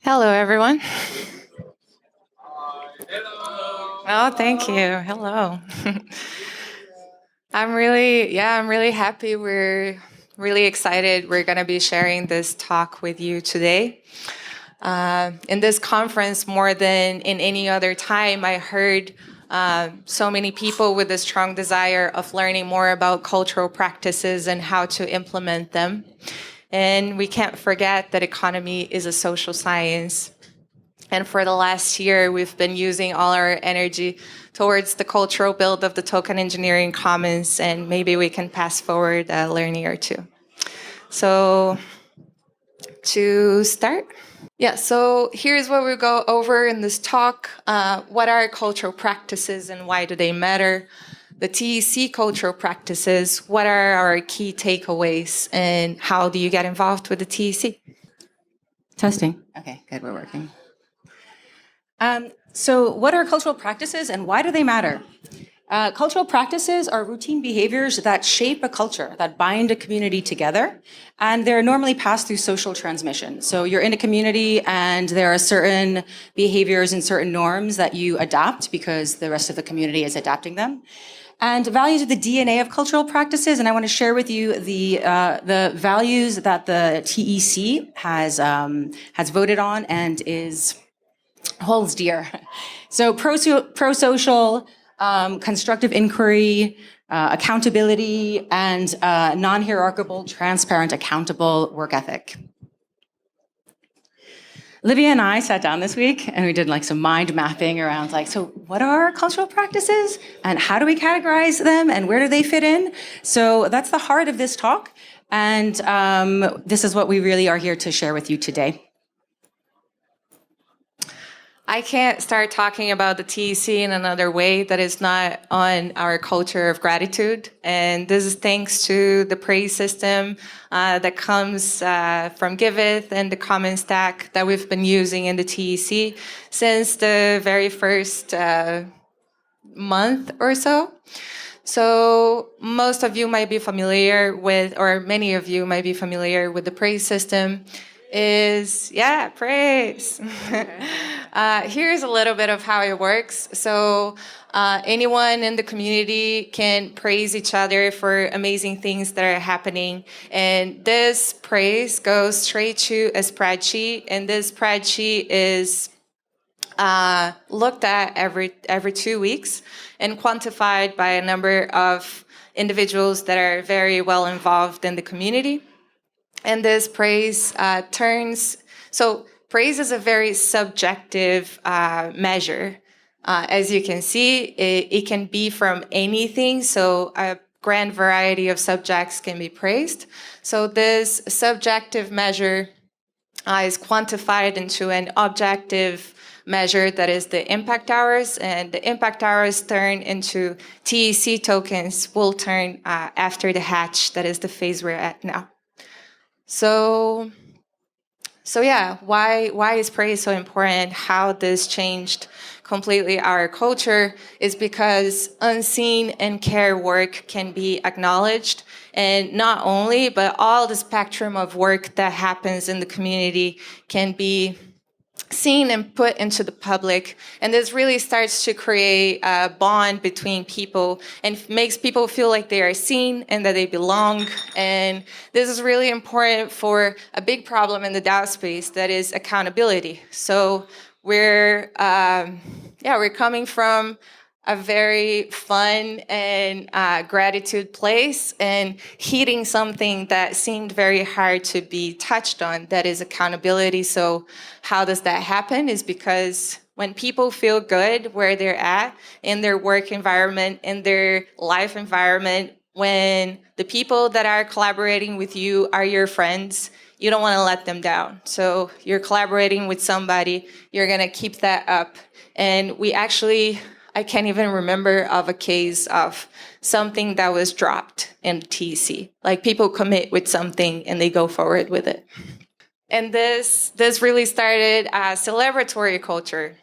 Hello, everyone. Oh, thank you. Hello. I'm really happy. We're really excited. We're going to be sharing this talk with you today. In this conference, more than in any other time, I heard so many people with a strong desire of learning more about cultural practices and how to implement them. And we can't forget that economy is a social science. And for the last year, we've been using all our energy towards the cultural build of the token engineering commons, and maybe we can pass forward a learning or two. So to start. Yeah, so here's what we'll go over in this talk. What are cultural practices and why do they matter? The TEC cultural practices, what are our key takeaways, and how do you get involved with the TEC? Testing. Okay, good, we're working. So what are cultural practices and why do they matter? Cultural practices are routine behaviors that shape a culture, that bind a community together, and they're normally passed through social transmission. So you're in a community and there are certain behaviors and certain norms that you adapt because the rest of the community is adapting them. And values are the DNA of cultural practices, and I want to share with you the values that the TEC has voted on and holds dear. So pro-social, constructive inquiry, accountability, and non-hierarchical, transparent, accountable work ethic. Livia and I sat down this week and we did some mind mapping around so what are our cultural practices and how do we categorize them and where do they fit in? So that's the heart of this talk. And this is what we really are here to share with you today. I can't start talking about the TEC in another way that is not on our culture of gratitude. And this is thanks to the praise system that comes from Giveth and the common stack that we've been using in the TEC since the very first month or so. So most of you might be familiar with, or many of you might be familiar with the praise system. Praise. Here's a little bit of how it works. So anyone in the community can praise each other for amazing things that are happening. And this praise goes straight to a spreadsheet. And this spreadsheet is looked at every 2 weeks and quantified by a number of individuals that are very well involved in the community. And this praise praise is a very subjective measure. As you can see, it can be from anything. So a grand variety of subjects can be praised. So this subjective measure is quantified into an objective measure that is the impact hours, and the impact hours turn into TEC tokens will turn after the hatch. That is the phase we're at now. So why is praise so important? How this changed completely our culture is because unseen and care work can be acknowledged. And not only, but all the spectrum of work that happens in the community can be seen and put into the public. And this really starts to create a bond between people and makes people feel like they are seen and that they belong. And this is really important for a big problem in the DAO space, that is accountability. So we're coming from a very fun and gratitude place and hitting something that seemed very hard to be touched on, that is accountability. So how does that happen? Is because when people feel good where they're at in their work environment, in their life environment, when the people that are collaborating with you are your friends, you don't want to let them down. So you're collaborating with somebody, you're going to keep that up. And I can't even remember of a case of something that was dropped in TEC. People commit with something and they go forward with it. And this really started a celebratory culture.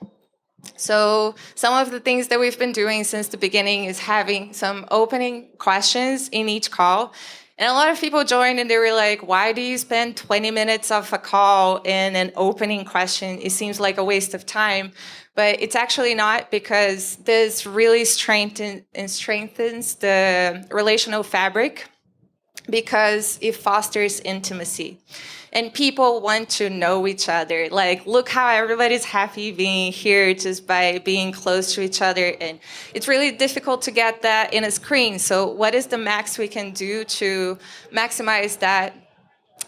So some of the things that we've been doing since the beginning is having some opening questions in each call. And a lot of people joined and they were like, why do you spend 20 minutes of a call in an opening question? It seems like a waste of time. But it's actually not, because this really strengthens the relational fabric, because it fosters intimacy. And people want to know each other. Like, look how everybody's happy being here just by being close to each other. And it's really difficult to get that in a screen. So what is the max we can do to maximize that?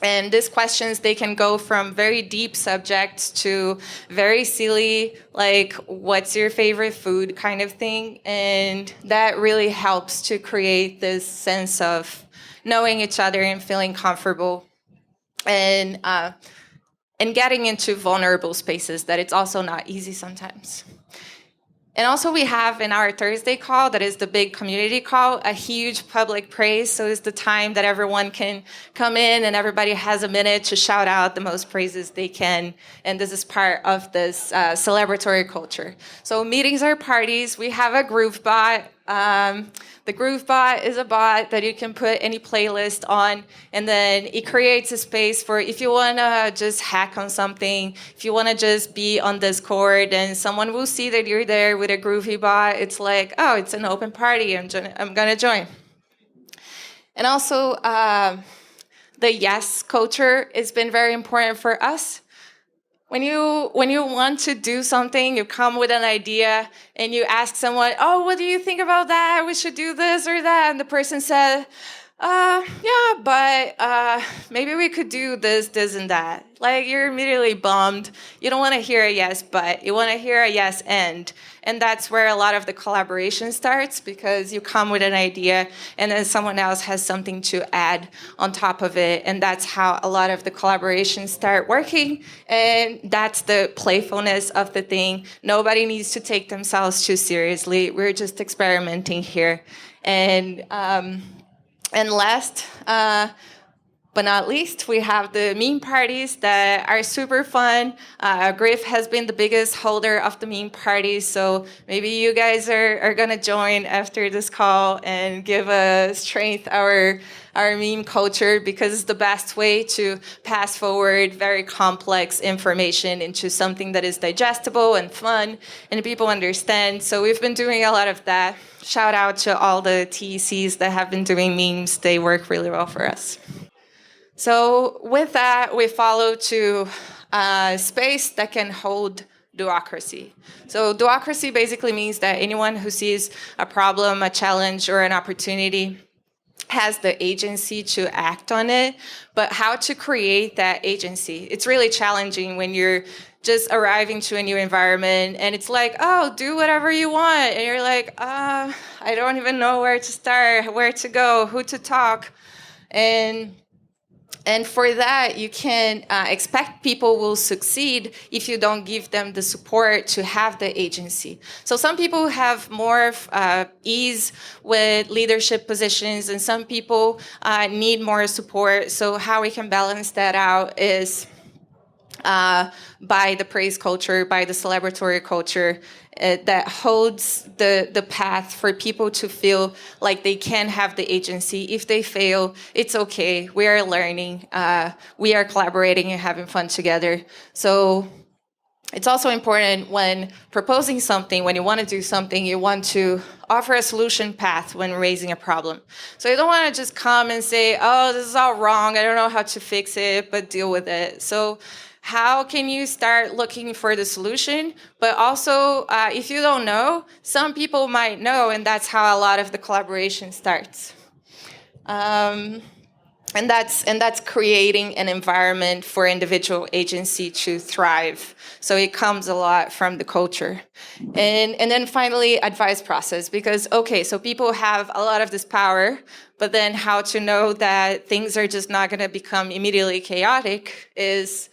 And these questions, they can go from very deep subjects to very silly, like, what's your favorite food kind of thing. And that really helps to create this sense of knowing each other and feeling comfortable, and getting into vulnerable spaces that it's also not easy sometimes. And also we have in our Thursday call, that is the big community call, a huge public praise. So it's the time that everyone can come in and everybody has a minute to shout out the most praises they can. And this is part of this celebratory culture. So meetings are parties. We have a groove bot. The Groove Bot is a bot that you can put any playlist on, and then it creates a space for if you want to just hack on something, if you want to just be on Discord, and someone will see that you're there with a Groovy Bot. It's like, oh, it's an open party. I'm going to join. And also, the yes culture has been very important for us. When you want to do something, you come with an idea and you ask someone, oh, what do you think about that? We should do this or that. And the person said, yeah, but maybe we could do this, this, and that. Like, you're immediately bummed. You don't want to hear a yes, but you want to hear a yes, and that's where a lot of the collaboration starts, because you come with an idea and then someone else has something to add on top of it. And that's how a lot of the collaborations start working. And that's the playfulness of the thing. Nobody needs to take themselves too seriously. We're just experimenting here. And last, but not least, we have the meme parties that are super fun. Griff has been the biggest holder of the meme parties, so maybe you guys are going to join after this call and give us strength our meme culture, because it's the best way to pass forward very complex information into something that is digestible and fun and people understand. So we've been doing a lot of that. Shout out to all the TECs that have been doing memes. They work really well for us. So with that, we follow to a space that can hold duocracy. So duocracy basically means that anyone who sees a problem, a challenge, or an opportunity has the agency to act on it. But how to create that agency? It's really challenging when you're just arriving to a new environment and it's like, oh, do whatever you want. And you're like, I don't even know where to start, where to go, who to talk. And for that, you can expect people will succeed if you don't give them the support to have the agency. So some people have more ease with leadership positions, and some people need more support. So how we can balance that out is by the praise culture, by the celebratory culture, that holds the path for people to feel like they can have the agency. If they fail, it's okay. We are learning. We are collaborating and having fun together. So it's also important when proposing something, when you want to do something, you want to offer a solution path when raising a problem. So you don't want to just come and say, oh, this is all wrong. I don't know how to fix it, but deal with it. So how can you start looking for the solution? But also, if you don't know, some people might know, and that's how a lot of the collaboration starts. And that's creating an environment for individual agency to thrive. So it comes a lot from the culture. And then finally, advice process, because, okay, so people have a lot of this power, but then how to know that things are just not going to become immediately chaotic is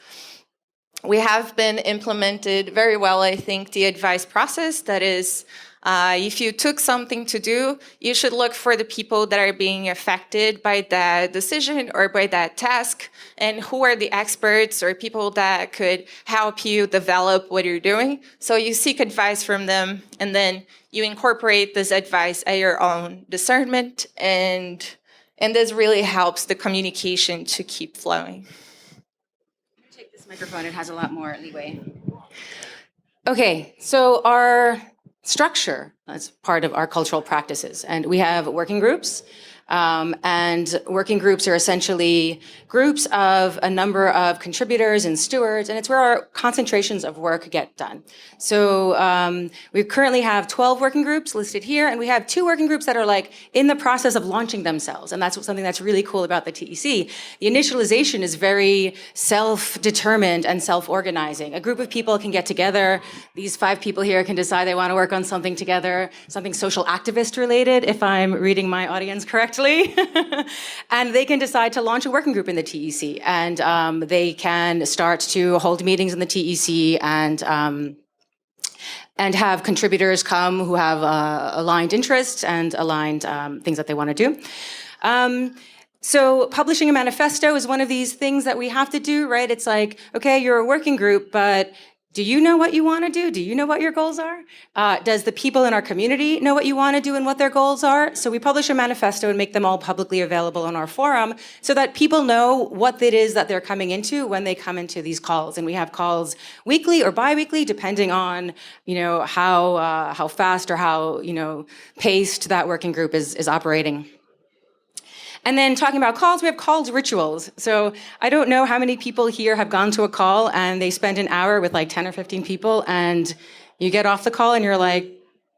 we have been implemented very well, I think, the advice process. That is, if you took something to do, you should look for the people that are being affected by that decision or by that task, and who are the experts or people that could help you develop what you're doing. So you seek advice from them, and then you incorporate this advice at your own discernment and And this really helps the communication to keep flowing. Take this microphone, it has a lot more leeway. Okay, so our structure is part of our cultural practices, and we have working groups. And working groups are essentially groups of a number of contributors and stewards, and it's where our concentrations of work get done. So we currently have 12 working groups listed here, and we have 2 working groups that are like in the process of launching themselves, and that's something that's really cool about the TEC. The initialization is very self-determined and self-organizing. A group of people can get together. These 5 people here can decide they want to work on something together, something social activist related, if I'm reading my audience correctly. And they can decide to launch a working group in the TEC, and they can start to hold meetings in the TEC and have contributors come who have aligned interests and aligned things that they want to do. So publishing a manifesto is one of these things that we have to do, right? It's like, okay, you're a working group, but do you know what you want to do? Do you know what your goals are? Does the people in our community know what you want to do and what their goals are? So we publish a manifesto and make them all publicly available on our forum so that people know what it is that they're coming into when they come into these calls. And we have calls weekly or bi-weekly, depending on, how fast or how, paced that working group is operating. And then talking about calls, we have calls rituals. So I don't know how many people here have gone to a call and they spend an hour with like 10 or 15 people, and you get off the call and you're like,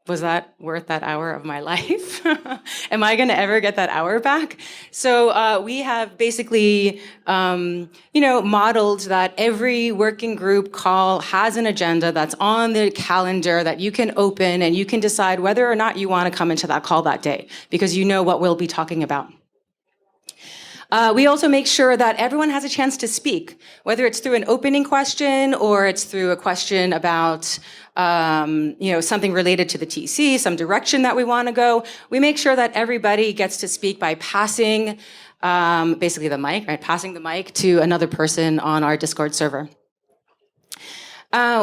was that worth that hour of my life? Am I going to ever get that hour back? So we have basically, modeled that every working group call has an agenda that's on the calendar that you can open, and you can decide whether or not you want to come into that call that day because you know what we'll be talking about. We also make sure that everyone has a chance to speak, whether it's through an opening question or it's through a question about, something related to the TC, some direction that we want to go. We make sure that everybody gets to speak by passing, basically the mic, right? Passing the mic to another person on our Discord server.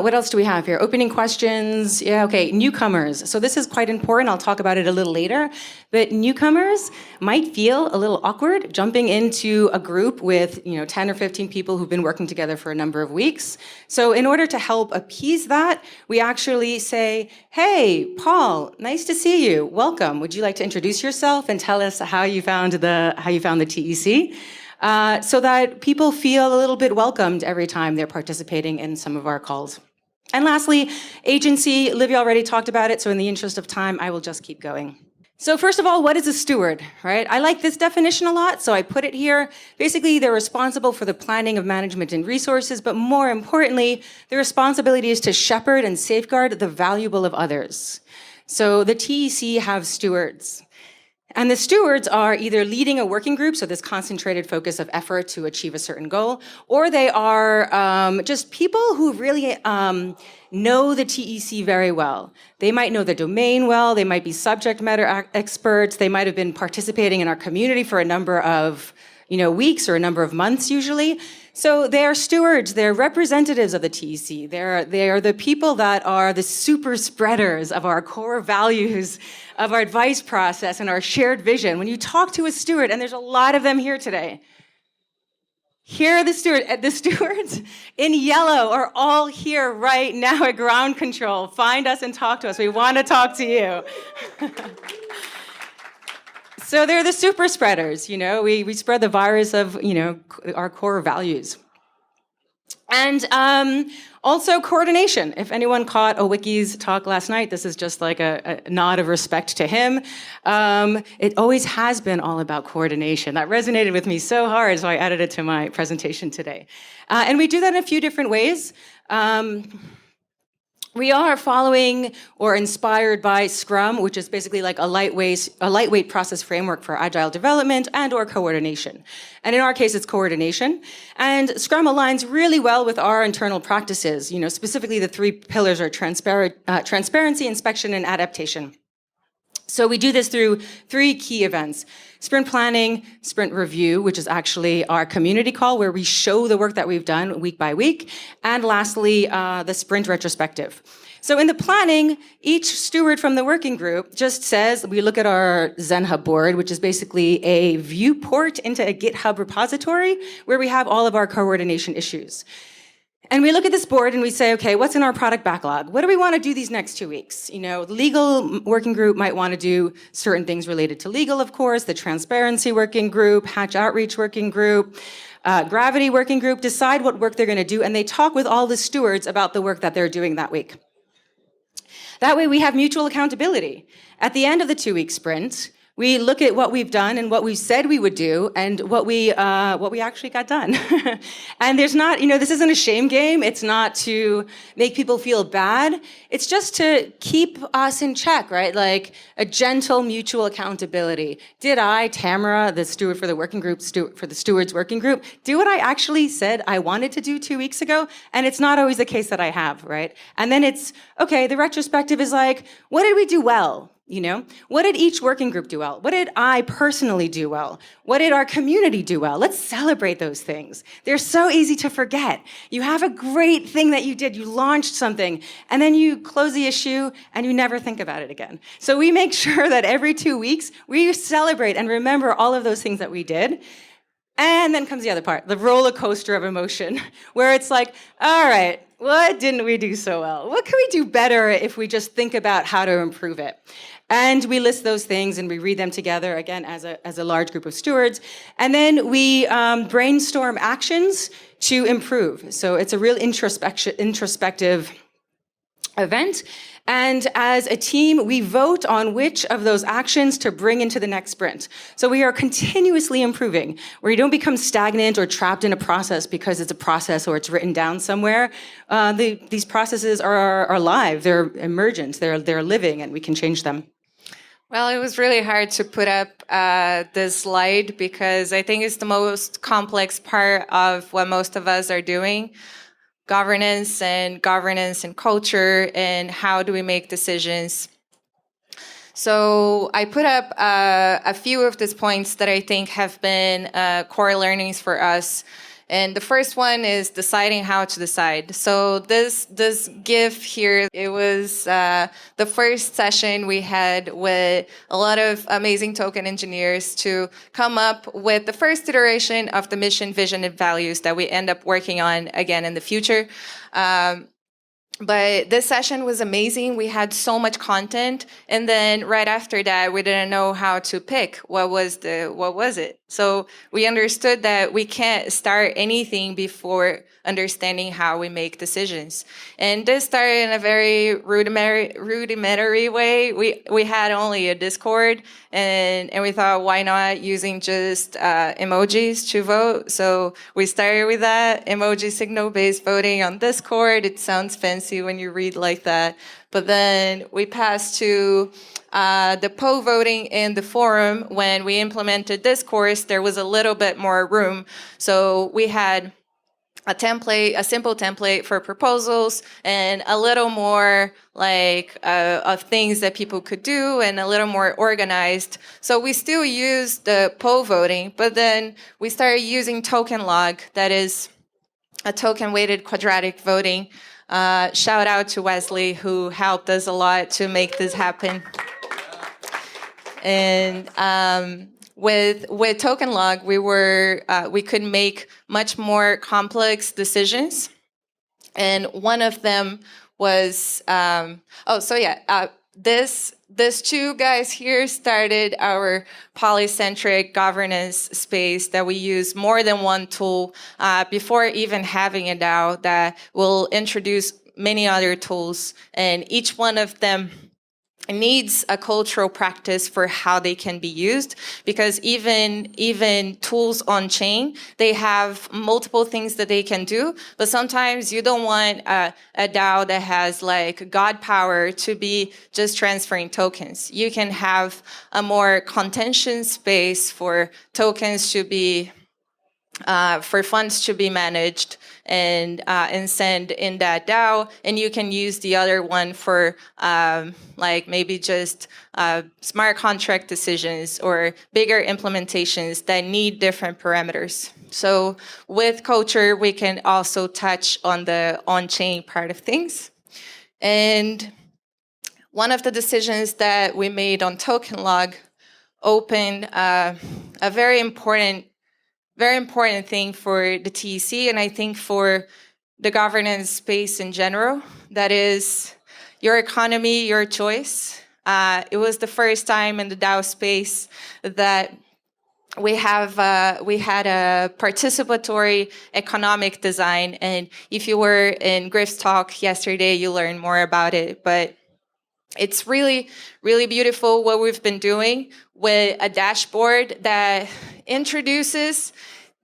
What else do we have here? Opening questions. Yeah, okay. Newcomers. So this is quite important. I'll talk about it a little later. But newcomers might feel a little awkward jumping into a group with, 10 or 15 people who've been working together for a number of weeks. So in order to help appease that, we actually say, hey, Paul, nice to see you. Welcome. Would you like to introduce yourself and tell us how you found the TEC? So that people feel a little bit welcomed every time they're participating in some of our calls. And lastly, agency. Livia already talked about it, so in the interest of time, I will just keep going. So first of all, what is a steward, right? I like this definition a lot, so I put it here. Basically, they're responsible for the planning of management and resources, but more importantly, their responsibility is to shepherd and safeguard the valuable of others. So the TEC have stewards. And the stewards are either leading a working group, so this concentrated focus of effort to achieve a certain goal, or they are just people who really know the TEC very well. They might know the domain well, they might be subject matter experts, they might have been participating in our community for a number of weeks or a number of months usually. So they are stewards, they're representatives of the TEC. They are the people that are the super spreaders of our core values, of our advice process and our shared vision. When you talk to a steward, and there's a lot of them here today, here are the stewards in yellow are all here right now at ground control. Find us and talk to us. We want to talk to you. So they're the super spreaders, we spread the virus of, our core values. And also coordination. If anyone caught Owiki's talk last night, this is just like a nod of respect to him. It always has been all about coordination. That resonated with me so hard, so I added it to my presentation today. And we do that in a few different ways. We are following or inspired by Scrum, which is basically like a lightweight process framework for agile development and or coordination. And in our case, it's coordination. And Scrum aligns really well with our internal practices. Specifically the 3 pillars are transparency, inspection, and adaptation. So we do this through 3 key events: sprint planning, sprint review, which is actually our community call where we show the work that we've done week by week, and lastly, the sprint retrospective. So in the planning, each steward from the working group just says, we look at our ZenHub board, which is basically a viewport into a GitHub repository where we have all of our coordination issues. And we look at this board and we say, okay, what's in our product backlog? What do we want to do these next 2 weeks? You know, the legal working group might want to do certain things related to legal, of course, the transparency working group, Hatch Outreach working group, Gravity working group, decide what work they're going to do, and they talk with all the stewards about the work that they're doing that week. That way we have mutual accountability. At the end of the 2-week sprint, we look at what we've done and what we said we would do and what we actually got done. And there's not, this isn't a shame game. It's not to make people feel bad. It's just to keep us in check, right? Like a gentle mutual accountability. Did I, Tamara, the steward for the working group, for the stewards working group, do what I actually said I wanted to do 2 weeks ago? And it's not always the case that I have, right? And then it's, okay, the retrospective is like, what did we do well? What did each working group do well? What did I personally do well? What did our community do well? Let's celebrate those things. They're so easy to forget. You have a great thing that you did. You launched something, and then you close the issue, and you never think about it again. So we make sure that every 2 weeks, we celebrate and remember all of those things that we did. And then comes the other part, the roller coaster of emotion, where it's like, all right, what didn't we do so well? What can we do better if we just think about how to improve it? And we list those things and we read them together, again, as a large group of stewards. And then we brainstorm actions to improve. So it's a real introspective event. And as a team, we vote on which of those actions to bring into the next sprint. So we are continuously improving, where you don't become stagnant or trapped in a process because it's a process or it's written down somewhere. These processes are live, they're emergent, they're living, and we can change them. Well, it was really hard to put up this slide because I think it's the most complex part of what most of us are doing. Governance and culture, and how do we make decisions. So I put up a few of these points that I think have been core learnings for us. And the first one is deciding how to decide. So this GIF here, it was the first session we had with a lot of amazing token engineers to come up with the first iteration of the mission, vision, and values that we end up working on again in the future. But this session was amazing. We had so much content, and then right after that, we didn't know how to pick what was it. So we understood that we can't start anything before understanding how we make decisions. And this started in a very rudimentary way. We had only a Discord, and we thought, why not using just emojis to vote? So we started with that, emoji signal-based voting on Discord. It sounds fancy when you read like that. But then we passed to the poll voting in the forum. When we implemented this course, there was a little bit more room. So we had a simple template for proposals, and a little more of things that people could do, and a little more organized. So we still use the poll voting, but then we started using token log, that is a token weighted quadratic voting. Shout out to Wesley, who helped us a lot to make this happen. And with token log, we could make much more complex decisions, and one of them was this two guys here started our polycentric governance space that we use more than one tool before even having a DAO that will introduce many other tools, and each one of them needs a cultural practice for how they can be used, because even tools on chain, they have multiple things that they can do, but sometimes you don't want a DAO that has God power to be just transferring tokens. You can have a more contention space for tokens to be for funds to be managed and send in that DAO, and you can use the other one for like maybe just smart contract decisions or bigger implementations that need different parameters. So with culture, we can also touch on the on-chain part of things. And one of the decisions that we made on token log opened a very important thing for the TEC, and I think for the governance space in general. That is your economy, your choice. It was the first time in the DAO space that we had a participatory economic design, and if you were in Griff's talk yesterday, you learned more about it. But it's really, really beautiful what we've been doing with a dashboard that introduces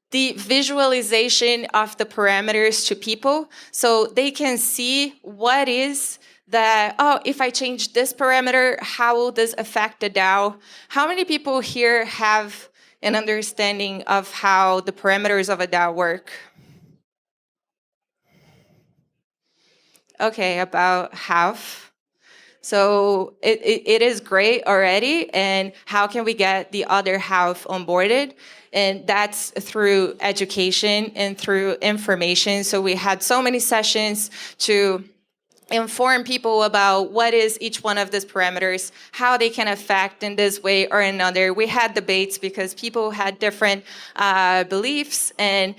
the visualization of the parameters to people so they can see what is that, oh, if I change this parameter, how will this affect the DAO? How many people here have an understanding of how the parameters of a DAO work? Okay, about half. So it is great already, and how can we get the other half onboarded? And that's through education and through information. So we had so many sessions to inform people about what is each one of these parameters, how they can affect in this way or another. We had debates because people had different beliefs, and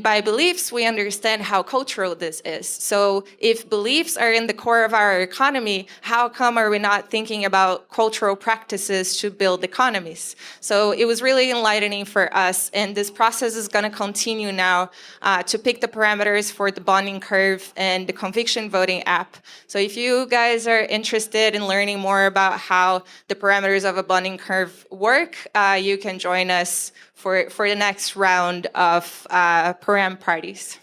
by beliefs, we understand how cultural this is. So if beliefs are in the core of our economy, how come are we not thinking about cultural practices to build economies? So it was really enlightening for us, and this process is going to continue now to pick the parameters for the bonding curve and the conviction voting app. So if you guys are interested in learning more about how the parameters of a bonding curve work, you can join us for the next round of param parties.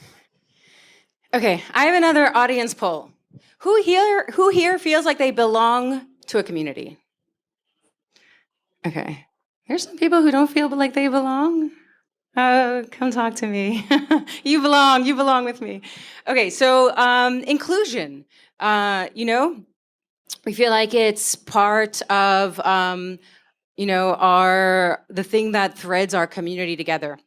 Okay, I have another audience poll. Who here feels like they belong to a community? Okay, here's some people who don't feel like they belong. Come talk to me. You belong with me. Okay, so inclusion. We feel like it's part of the thing that threads our community together.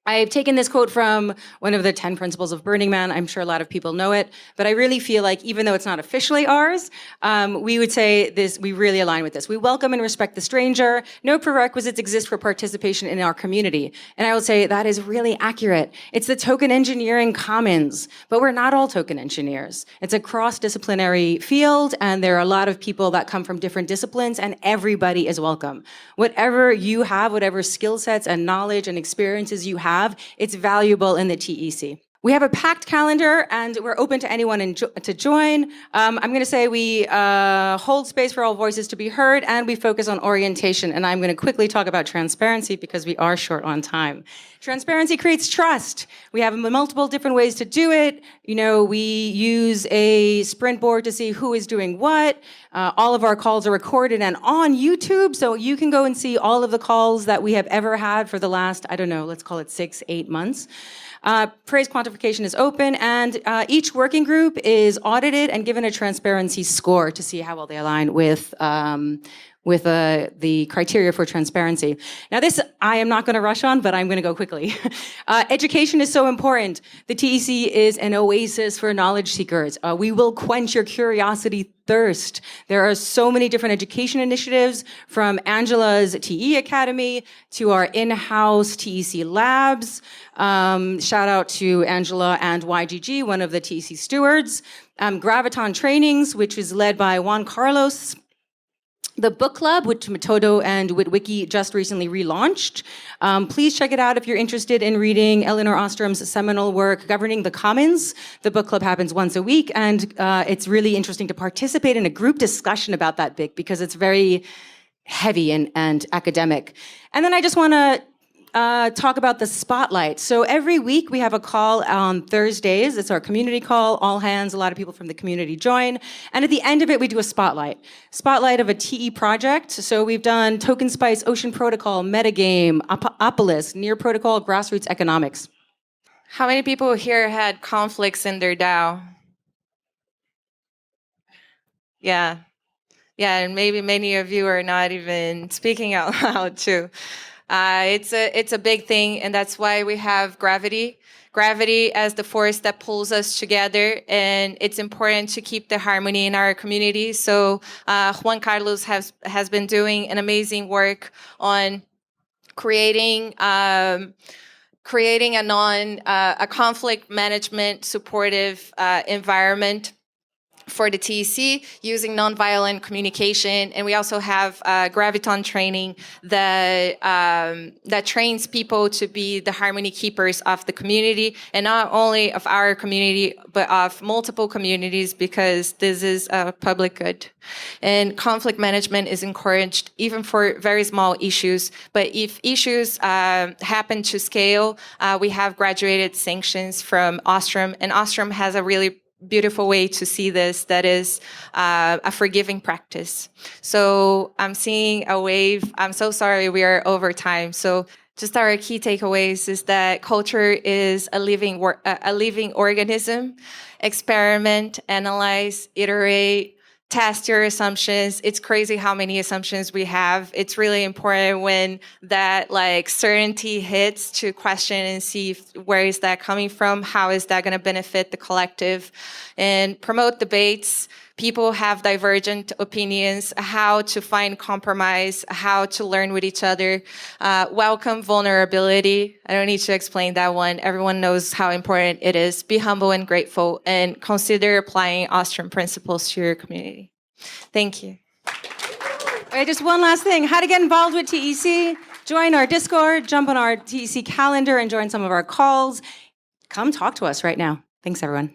I've taken this quote from one of the 10 principles of Burning Man. I'm sure a lot of people know it, but I really feel like even though it's not officially ours, we would say this, we really align with this. We welcome and respect the stranger. No prerequisites exist for participation in our community. And I will say that is really accurate. It's the token engineering commons, but we're not all token engineers. It's a cross-disciplinary field, and there are a lot of people that come from different disciplines, and everybody is welcome. Whatever you have, whatever skill sets and knowledge and experiences you have, it's valuable in the TEC. We have a packed calendar, and we're open to anyone to join. I'm going to say we hold space for all voices to be heard, and we focus on orientation. And I'm going to quickly talk about transparency because we are short on time. Transparency creates trust. We have multiple different ways to do it. We use a sprint board to see who is doing what. All of our calls are recorded and on YouTube, so you can go and see all of the calls that we have ever had for the last, let's call it 6-8 months. Praise quantification is open, and each working group is audited and given a transparency score to see how well they align with the criteria for transparency. Now this, I am not going to rush on, but I'm going to go quickly. Education is so important. The TEC is an oasis for knowledge seekers. We will quench your curiosity thirst. There are so many different education initiatives, from Angela's TE Academy to our in-house TEC labs. Shout out to Angela and YGG, one of the TEC stewards. Graviton trainings, which is led by Juan Carlos. The book club, which Metodo and Witwiki just recently relaunched. Please check it out if you're interested in reading Elinor Ostrom's seminal work, Governing the Commons. The book club happens once a week, and it's really interesting to participate in a group discussion about that book because it's very heavy and academic. And then I just want to talk about the spotlight. So every week we have a call on Thursdays. It's our community call, all hands, a lot of people from the community join. And at the end of it, we do a spotlight. Spotlight of a TE project. So we've done Token Spice, Ocean Protocol, Metagame, Opolis, Near Protocol, Grassroots Economics. How many people here had conflicts in their DAO? Yeah. Yeah, and maybe many of you are not even speaking out loud too. It's a big thing, and that's why we have gravity. Gravity as the force that pulls us together, and it's important to keep the harmony in our community. So Juan Carlos has been doing an amazing work on creating a conflict management supportive environment for the TEC using nonviolent communication. And we also have Graviton training that trains people to be the harmony keepers of the community, and not only of our community, but of multiple communities, because this is a public good. And conflict management is encouraged even for very small issues. But if issues happen to scale, we have graduated sanctions from Ostrom, and Ostrom has a really beautiful way to see this, that is a forgiving practice. So I'm seeing a wave. I'm so sorry we are over time. So just our key takeaways is that culture is a living organism. Experiment, analyze, iterate, test your assumptions. It's crazy how many assumptions we have. It's really important when that certainty hits to question and see where is that coming from? How is that going to benefit the collective? And promote debates. People have divergent opinions, how to find compromise, how to learn with each other. Welcome vulnerability. I don't need to explain that one. Everyone knows how important it is. Be humble and grateful, and consider applying Austrian principles to your community. Thank you. All right, just one last thing. How to get involved with TEC. Join our Discord, jump on our TEC calendar, and join some of our calls. Come talk to us right now. Thanks, everyone.